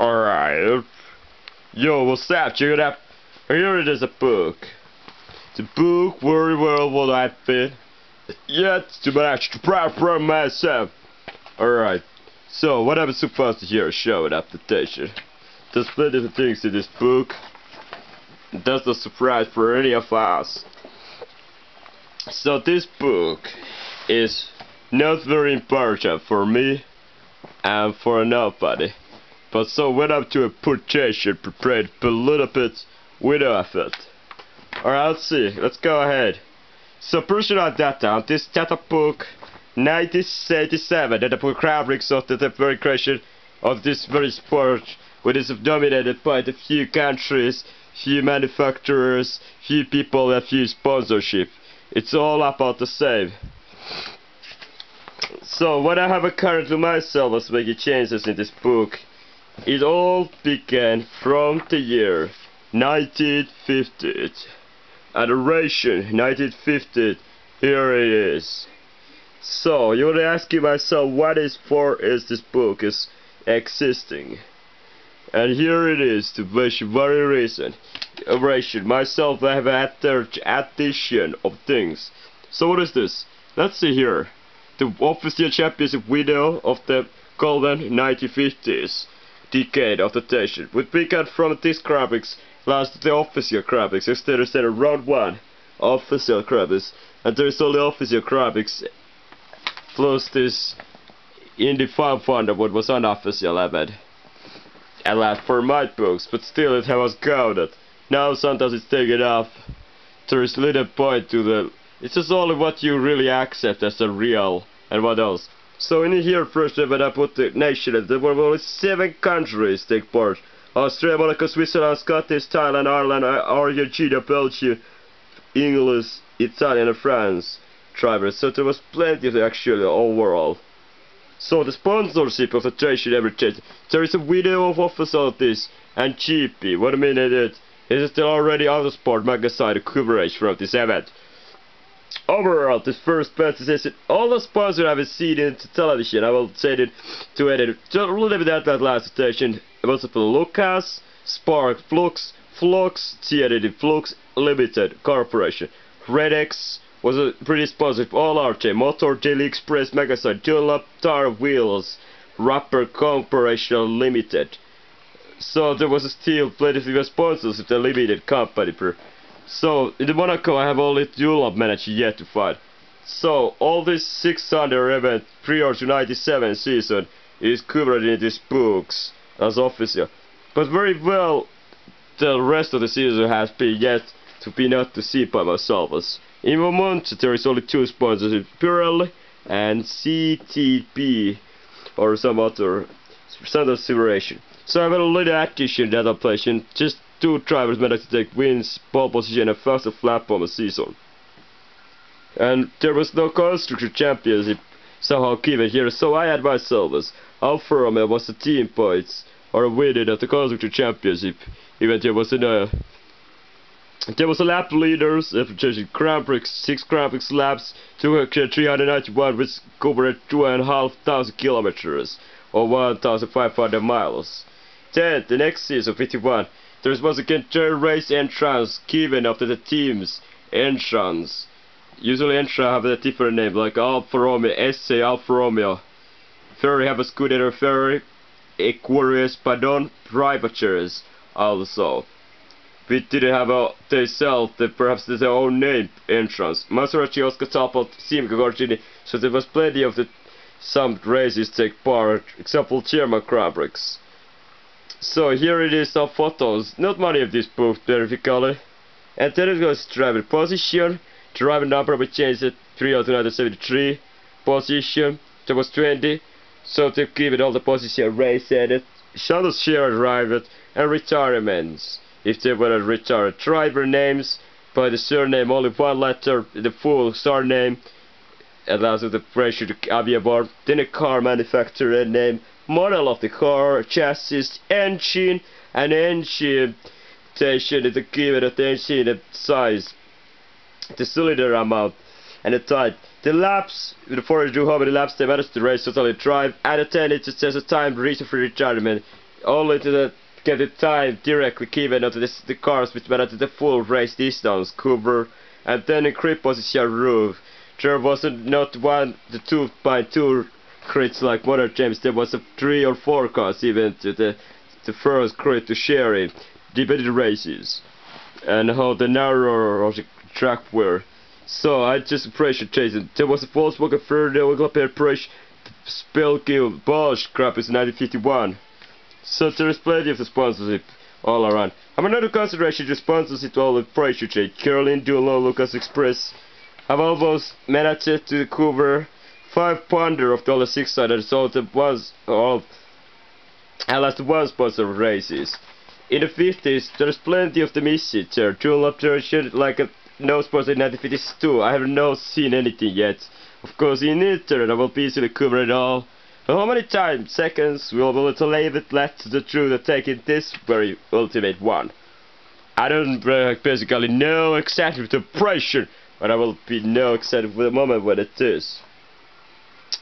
Alright. Yo, what's up? Check it out. Here it is, a book. The book very well what I've been yet to manage to prepare myself. Alright. So, what I'm supposed to hear? Show an adaptation. There's plenty of things in this book. That's no surprise for any of us. So, this book is not very important for me and for nobody. But so went up to a purchase prepared a little bit with effort. Alright, let's see. Let's go ahead. So personal data. This data book 1977 that the book fabrics of the very creation of this very sport, which is dominated by the few countries, few manufacturers, few people and few sponsorship. It's all about the same. So what I have currently myself was making changes in this book. It all began from the year 1950. Adoration 1950. Here it is. So you would ask myself, what is this book is existing? And here it is, the very reason. Adoration. Myself, I have a third addition of things. So what is this? Let's see here. The official championship video of the golden 1950s. Decade of the station. We began from this graphics last to the official graphics. Instead of round 1 official graphics, and there is only official graphics plus this in the 500 what was unofficial event. And last for my books, but still it was counted. Now sometimes it's taken off. There is little point to the. It's just only what you really accept as a real and what else. So in here first when I put the nation, there were only 7 countries take part. Australia, Monaco, Switzerland, Scotland, Thailand, Ireland, Argentina, Belgium, English, Italian and France drivers. So there was plenty of actually overall. So the sponsorship of the station ever changed. There is a video of facilities and GP. What I mean is it is still already Autosport magazine coverage from this event. Overall, this first presentation, all the sponsors I've seen in television, I will say it to edit. Just a little bit at that last station. It was for Lucas, Spark, Flux, TNT Flux Limited Corporation. Redex was a pretty sponsor of all RJ, Motor, Daily Express Magazine, Dunlop, Tire Wheels, Rapper Corporation Limited. So there was still plenty of sponsors of the limited company. So in the Monaco I have only Dunlop managed yet to find. So all this 600 event prior to 97 season is covered in these books as official. But very well the rest of the season has been yet to be not to see by myself. In Vermont there is only 2 sponsors, Pirelli and CTP or some other standard simulation. So I have a little addition that I'm playing. Just 2 drivers managed to take wins, pole position and fastest lap on the season. And there was no constructor championship somehow given here, so I had myself as Alfa Romeo was the team points or a winner of the constructor championship. Even there was a lap leaders, Grand Prix, 6 Grand Prix laps, 391 which covered 2,500 kilometers or 1,500 miles. Then the next season 51. There was again 3rd race entrance given after the team's entrance. Usually entrance have a different name like Alfa Romeo, SC Alfa Romeo. Ferrari have a Scuderia Ferrari, Aquarius, Padon, privateers also. We didn't have themselves, perhaps their own name entrance. Maserati, Oscar Talbot, Simca Gordini, so there was plenty of some races take part, example German Grand Prix. So here it is some photos, not many of this book verifically. And then it goes driver position, driver number we changed it 373, position, there was 20, so to give it all the position race edit, shuttle share driver and retirements. If they were retired driver names, by the surname only 1 letter, the full surname, allows the pressure to Aviabar, then a car manufacturer name, model of the car, chassis, engine, and engine station is given at the engine size, the cylinder amount, and the type. The laps, before you do how many laps they managed to race totally drive, and the 10 it says a time reason for retirement. only to get the time directly given onto the cars which went to the full race distance cover, and then in grip position roof. There was not 1 to 2.2 crits like modern games. There was 3 or 4 cars even to the first crit to share in depending races and how the narrower of the track were. So I just appreciate Jason. There was a Volkswagen Ferrari Push Spellkill Bosch graphics in 1951. So there is plenty of the sponsorship all around. I'm another consideration to sponsorship all the pressure change. Caroline Dulo Lucas Express have almost managed to cover 5 pounder of $600, so there was at least one sponsor of races. In the 50s, there's plenty of the missing there. Dual observation like no sponsor in 1952. I have not seen anything yet. Of course, in internet I will be easily cover it all. How many times, seconds, will be leave it left to the truth of taking this very ultimate one? I don't basically know exactly the pressure, but I will be know exactly for the moment when it is.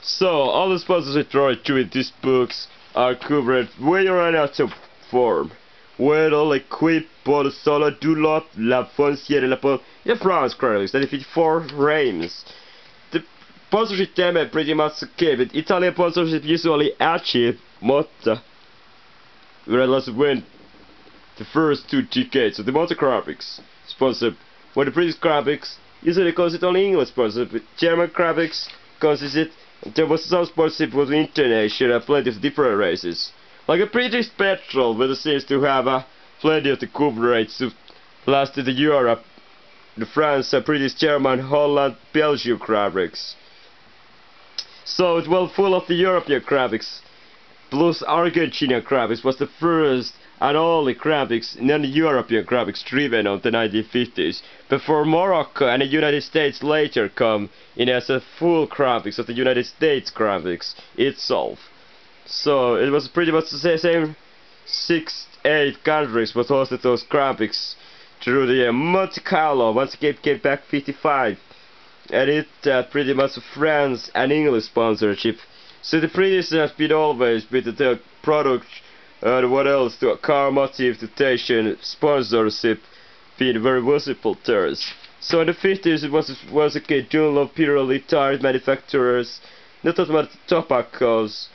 So, all the sponsors I try to in these books are covered way around out of form. With all equipped pour le solo du lot, la foncière la pole, in France, currently, 54 frames. The sponsorship theme pretty much given. Italian sponsorship usually achieve Motta, whereas win the first 2 decades of the Motta graphics sponsor. Where the British graphics usually calls it only English sponsorship, with German graphics causes it. There was some sponsorship with international, plenty of different races. Like a British petrol, but it seems to have plenty of the coverage to last to the Europe, the France, British, German, Holland, Belgium graphics. So it was full of the European graphics, plus Argentinian graphics was the first and only graphics, non-European graphics driven on the 1950s, before Morocco and the United States later come in as a full graphics of the United States graphics itself. So it was pretty much the same 6-8 countries that hosted those graphics through the Monte Carlo. Once again came back 55, and it pretty much France and English sponsorship. So the British has been always with the product, what else, the car motive, the station sponsorship being very visible there. So in the 50s it was again Dunlop, Pirelli, tire manufacturers, not that much tobaccos,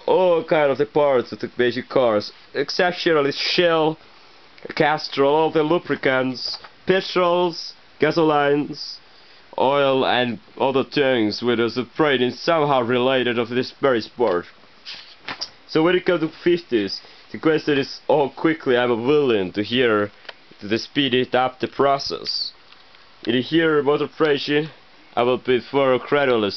all kind of the parts of the basic cars, exceptionally Shell, Castrol, all the lubricants, petrols, gasolines, oil and other things which is afraid is somehow related of this very sport. So when it comes to 50s, the question is how quickly I'm willing to hear to speed it up the process. In here motor operation, I will be for credulous.